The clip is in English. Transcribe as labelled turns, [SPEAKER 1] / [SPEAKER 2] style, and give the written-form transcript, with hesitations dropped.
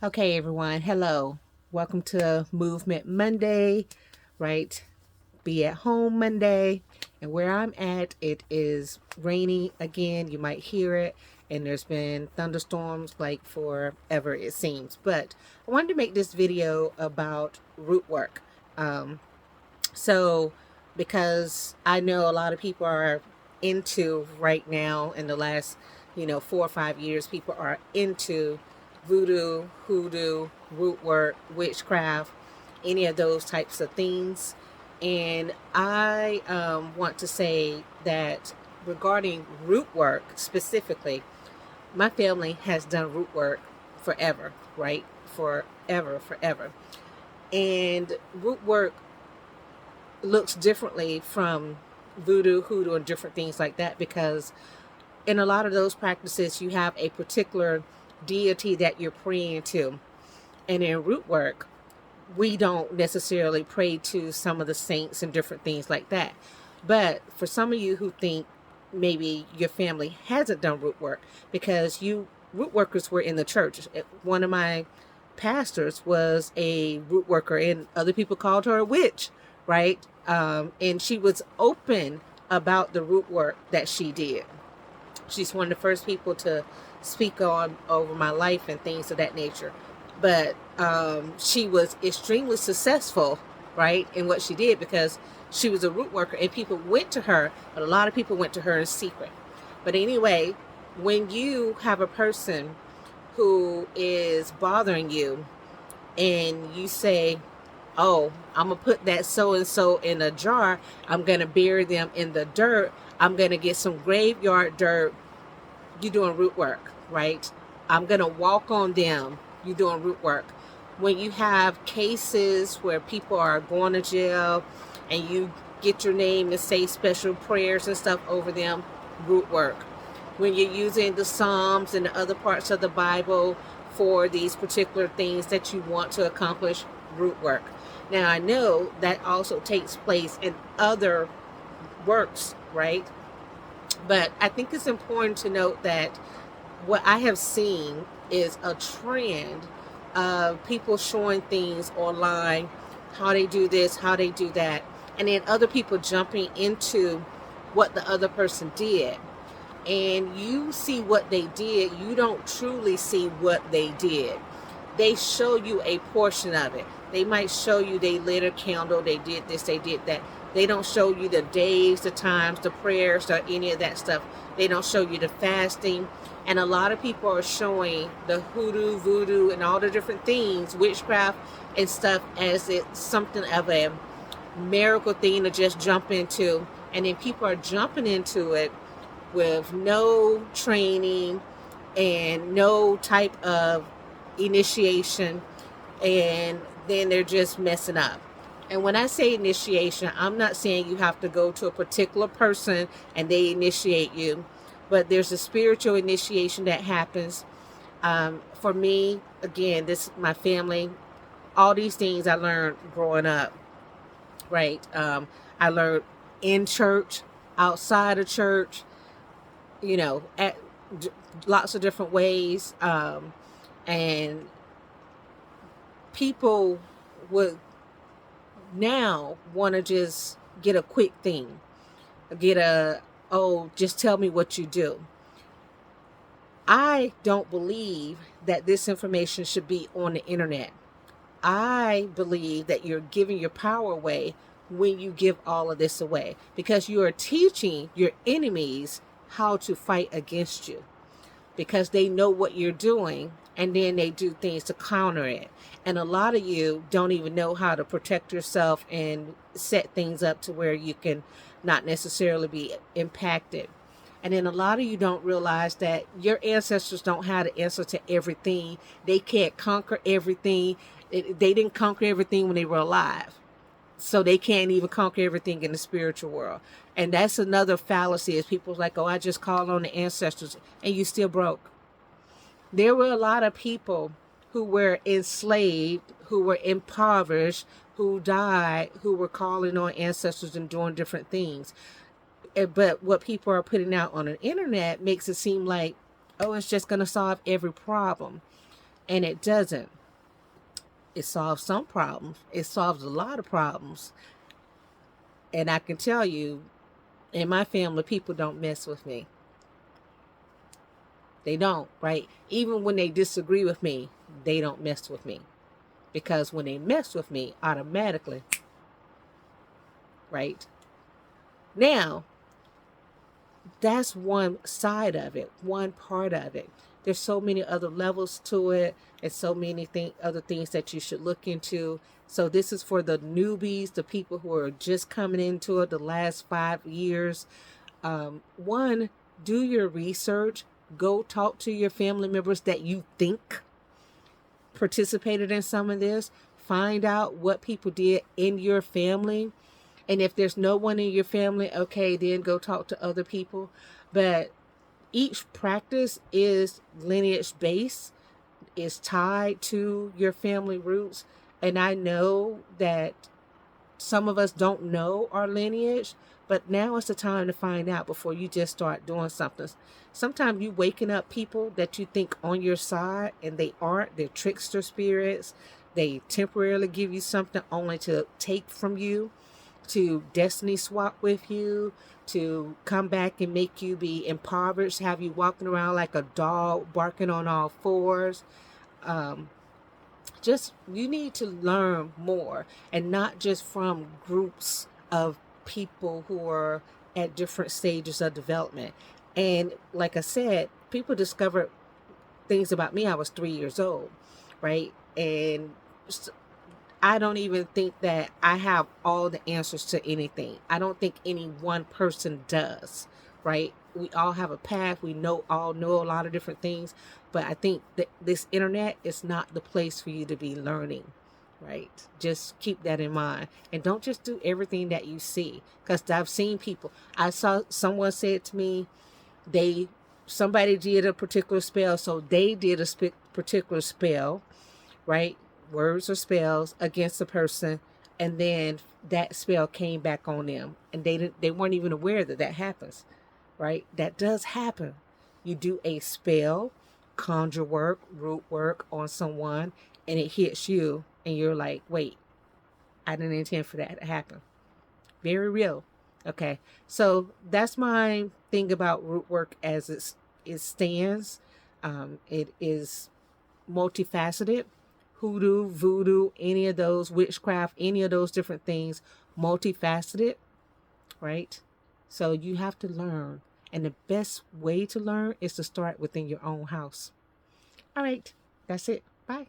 [SPEAKER 1] Okay, everyone. Hello. Welcome to Movement Monday, right? Be at home Monday. And where I'm at, it is rainy again. You might hear it. And there's been thunderstorms like forever, it seems. But I wanted to make this video about root work. Um, so, because I know a lot of people are into right now in the last, 4 or 5 years, people are into voodoo, hoodoo, root work, witchcraft, any of those types of things. And I want to say that regarding root work specifically, my family has done root work forever, right? Forever, forever. And root work looks differently from voodoo, hoodoo, and different things like that because in a lot of those practices, you have a particular deity that you're praying to. And in root work, we don't necessarily pray to some of the saints and different things like that. But for some of you who think maybe your family hasn't done root work because you root workers were in the church. One of my pastors was a root worker, and other people called her a witch, right? And she was open about the root work that she did. She's one of the first people to speak on over my life and things of that nature. But she was extremely successful, right, in what she did because she was a root worker and people went to her, but a lot of people went to her in secret. But anyway, when you have a person who is bothering you and you say, oh, I'm going to put that so and so in a jar, I'm going to bury them in the dirt, I'm going to get some graveyard dirt, you're doing root work, right? I'm going to walk on them, you're doing root work. When you have cases where people are going to jail and you get your name and say special prayers and stuff over them, root work. When you're using the Psalms and the other parts of the Bible for these particular things that you want to accomplish, root work. Now, I know that also takes place in other works, right? But I think it's important to note that what I have seen is a trend of people showing things online, how they do this, how they do that, and then other people jumping into what the other person did. And you see what they did, you don't truly see what they did. They show you a portion of it. They might show you they lit a candle, they did this, they did that. They don't show you the days, the times, the prayers, or any of that stuff. They don't show you the fasting. And a lot of people are showing the hoodoo, voodoo, and all the different things, witchcraft and stuff, as it's something of a miracle thing to just jump into. And then people are jumping into it with no training and no type of initiation, and then they're just messing up. And when I say initiation, I'm not saying you have to go to a particular person and they initiate you, but there's a spiritual initiation that happens. For me, again, this my family. All these things I learned growing up, right? I learned in church, outside of church, at lots of different ways. And people would now want to just get a quick thing, get a, oh, just tell me what you do. I don't believe that this information should be on the internet. I believe that you're giving your power away when you give all of this away because you are teaching your enemies how to fight against you because they know what you're doing and then they do things to counter it. And a lot of you don't even know how to protect yourself and set things up to where you can not necessarily be impacted. And then a lot of you don't realize that your ancestors don't have the answer to everything. They can't conquer everything. They didn't conquer everything when they were alive. So they can't even conquer everything in the spiritual world. And that's another fallacy is people's like, oh, I just called on the ancestors and you still broke. There were a lot of people who were enslaved, who were impoverished, who died, who were calling on ancestors and doing different things. But what people are putting out on the internet makes it seem like, oh, it's just going to solve every problem. And it doesn't. It solves some problems. It solves a lot of problems. And I can tell you, in my family, people don't mess with me. They don't, right? Even when they disagree with me, they don't mess with me. Because when they mess with me, automatically, right? Now, that's one side of it, one part of it. There's so many other levels to it, and so many other things that you should look into. So this is for the newbies, the people who are just coming into it the last 5 years. One, do your research. Go talk to your family members that you think participated in some of this. Find out what people did in your family. And if there's no one in your family, okay, then go talk to other people. But each practice is lineage based, is tied to your family roots. And I know that some of us don't know our lineage, but now is the time to find out before you just start doing something. Sometimes you waking up people that you think on your side and they aren't. They're trickster spirits. They temporarily give you something only to take from you, to destiny swap with you, to come back and make you be impoverished, have you walking around like a dog barking on all fours. Um, just you need to learn more, and not just from groups of people who are at different stages of development. And like I said, people discovered things about me. I was 3 years old, right? And I don't even think that I have all the answers to anything. I don't think any one person does, right? We all have a path. We all know a lot of different things, but I think that this internet is not the place for you to be learning, right? Just keep that in mind, and don't just do everything that you see. Because I've seen people. I saw someone said to me, they somebody did a particular spell, so they did a particular spell, right? Words or spells against a person, and then that spell came back on them, and they weren't even aware that that happens, right? That does happen. You do a spell, conjure work, root work on someone, and it hits you, and you're like, wait, I didn't intend for that to happen. Very real. Okay, so that's my thing about root work as it stands. It is multifaceted. Hoodoo, voodoo, any of those, witchcraft, any of those different things, multifaceted, right? So you have to learn. And the best way to learn is to start within your own house. All right, that's it. Bye.